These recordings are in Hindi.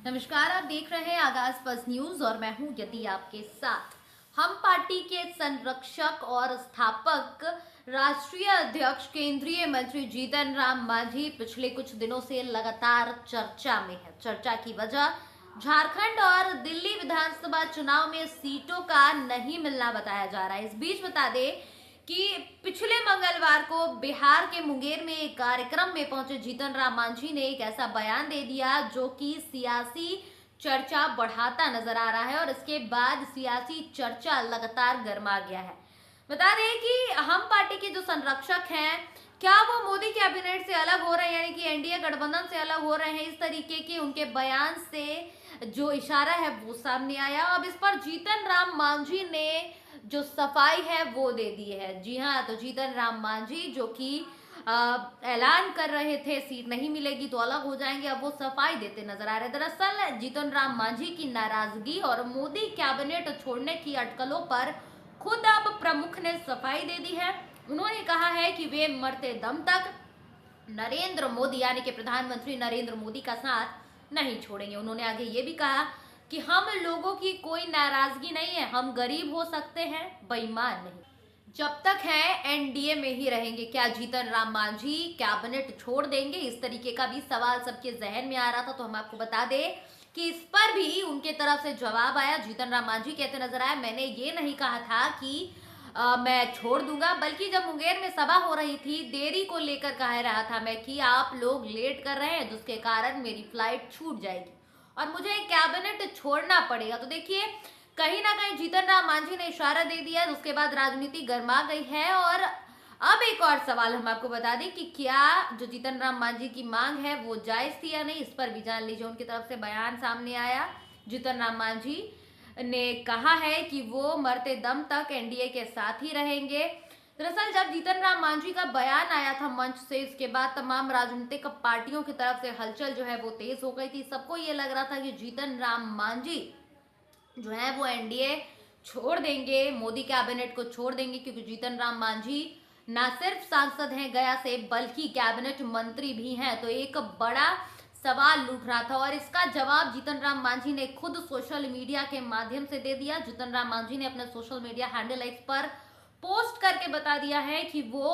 नमस्कार, आप देख रहे हैं आगाज फर्स्ट न्यूज और मैं हूं यदि आपके साथ। हम पार्टी के संरक्षक और स्थापक राष्ट्रीय अध्यक्ष केंद्रीय मंत्री जीतन राम मांझी पिछले कुछ दिनों से लगातार चर्चा में है। चर्चा की वजह झारखंड और दिल्ली विधानसभा चुनाव में सीटों का नहीं मिलना बताया जा रहा है। इस बीच बता दें कि पिछले मंगलवार को बिहार के मुंगेर में एक कार्यक्रम में पहुंचे जीतन राम मांझी ने एक ऐसा बयान दे दिया जो कि सियासी चर्चा बढ़ाता नजर आ रहा है और इसके बाद सियासी चर्चा लगातार गर्मा गया है। बता दें कि हम पार्टी के जो संरक्षक हैं, क्या वो मोदी कैबिनेट से अलग हो रहे हैं, यानी कि एनडीए गठबंधन से अलग हो रहे हैं, इस तरीके के उनके बयान से जो इशारा है वो सामने आया। अब इस पर जीतन राम मांझी ने जो सफाई है वो दे दी है। जी हाँ, तो जीतन राम मांझी जो कि ऐलान कर रहे थे सीट नहीं मिलेगी तो अलग हो जाएंगे, अब वो सफाई देते नजर आ रहे। दरअसल जीतन राम मांझी की नाराजगी और मोदी कैबिनेट छोड़ने की अटकलों पर खुद अब प्रमुख ने सफाई दे दी है। उन्होंने कहा है कि वे मरते दम तक नरेंद्र मोदी यानी कि प्रधानमंत्री नरेंद्र मोदी का साथ नहीं छोड़ेंगे। उन्होंने आगे ये भी कहा कि हम लोगों की कोई नाराजगी नहीं है, हम गरीब हो सकते हैं, बेईमान नहीं। जब तक है एनडीए में ही रहेंगे। क्या जीतन राम मांझी कैबिनेट छोड़ देंगे, इस तरीके का भी सवाल सबके जहन में आ रहा था। तो हम आपको बता दें कि इस पर भी उनके तरफ से जवाब आया। जीतन राम मांझी कहते नजर आए, मैंने ये नहीं कहा था कि मैं छोड़ दूंगा, बल्कि जब मुंगेर में सभा हो रही थी देरी को लेकर कह रहा था मैं कि आप लोग लेट कर रहे हैं जिसके कारण मेरी फ्लाइट छूट जाएगी और मुझे कैबिनेट छोड़ना पड़ेगा। तो देखिए, कहीं ना कहीं जीतन राम मांझी ने इशारा दे दिया, उसके बाद राजनीति गर्मा गई है। और अब एक और सवाल हम आपको बता दें कि क्या जो जीतन राम मांझी की मांग है वो जायज थी या नहीं, इस पर भी जान लीजिए। उनकी तरफ से बयान सामने आया। जीतन राम मांझी ने कहा है कि वो मरते दम तक एनडीए के साथ ही रहेंगे। दरअसल जब जीतन राम मांझी का बयान आया था मंच से, इसके बाद तमाम राजनीतिक पार्टियों की तरफ से हलचल जो है वो तेज हो गई थी। सबको ये लग रहा था कि जीतन राम मांझी जो है वो एनडीए छोड़ देंगे, मोदी कैबिनेट को छोड़ देंगे, क्योंकि जीतन राम मांझी ना सिर्फ सांसद हैं गया से बल्कि कैबिनेट मंत्री भी हैं। तो एक बड़ा सवाल उठ रहा था और इसका जवाब जीतन राम मांझी ने खुद सोशल मीडिया के माध्यम से दे दिया। जीतन राम मांझी ने अपने सोशल मीडिया हैंडल एक्स पर पोस्ट करके बता दिया है कि वो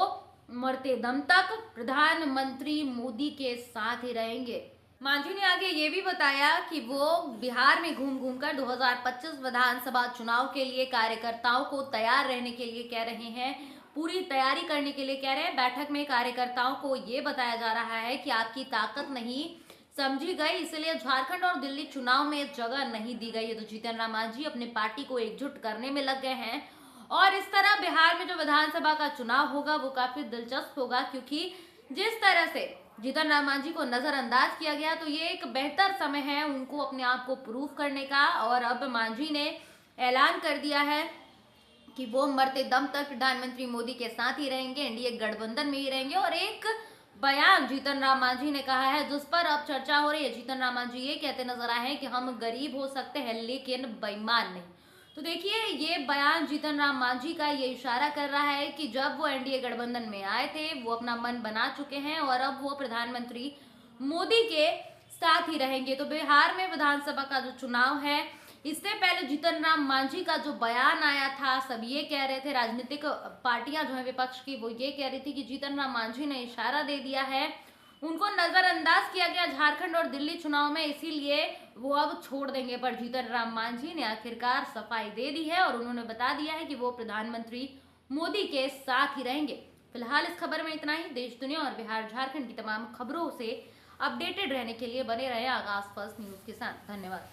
मरते दम तक प्रधानमंत्री मोदी के साथ ही रहेंगे। मांझी ने आगे ये भी बताया कि वो बिहार में घूम घूम कर 2025 विधानसभा चुनाव के लिए कार्यकर्ताओं को तैयार रहने के लिए कह रहे हैं, पूरी तैयारी करने के लिए कह रहे हैं। बैठक में कार्यकर्ताओं को ये बताया जा रहा है कि आपकी ताकत नहीं समझी गई, इसलिए झारखंड और दिल्ली चुनाव में जगह नहीं दी गई है। तो जीतन राम मांझी अपनी पार्टी को एकजुट करने में लग गए हैं और इस तरह बिहार में जो विधानसभा का चुनाव होगा वो काफी दिलचस्प होगा, क्योंकि जिस तरह से जीतन राम मांझी को नजरअंदाज किया गया तो ये एक बेहतर समय है उनको अपने आप को प्रूव करने का। और अब मांझी ने ऐलान कर दिया है कि वो मरते दम तक प्रधानमंत्री मोदी के साथ ही रहेंगे, एनडीए गठबंधन में ही रहेंगे। और एक बयान जीतन राम मांझी ने कहा है जिस पर अब चर्चा हो रही है। जीतन राम मांझी ये कहते नजर आए हैं कि हम गरीब हो सकते हैं लेकिन बेईमान नहीं। तो देखिए, ये बयान जीतन राम मांझी का ये इशारा कर रहा है कि जब वो एनडीए गठबंधन में आए थे वो अपना मन बना चुके हैं और अब वो प्रधानमंत्री मोदी के साथ ही रहेंगे। तो बिहार में विधानसभा का जो चुनाव है, इससे पहले जीतन राम मांझी का जो बयान आया था, सब ये कह रहे थे, राजनीतिक पार्टियां जो है विपक्ष की, वो ये कह रही थी कि जीतन राम मांझी ने इशारा दे दिया है, उनको नजरअंदाज किया गया झारखंड और दिल्ली चुनाव में, इसीलिए वो अब छोड़ देंगे। पर जीतन राम मांझी ने आखिरकार सफाई दे दी है और उन्होंने बता दिया है कि वो प्रधानमंत्री मोदी के साथ ही रहेंगे। फिलहाल इस खबर में इतना ही। देश दुनिया और बिहार झारखंड की तमाम खबरों से अपडेटेड रहने के लिए बने रहे आगाज फर्स्ट न्यूज के साथ। धन्यवाद।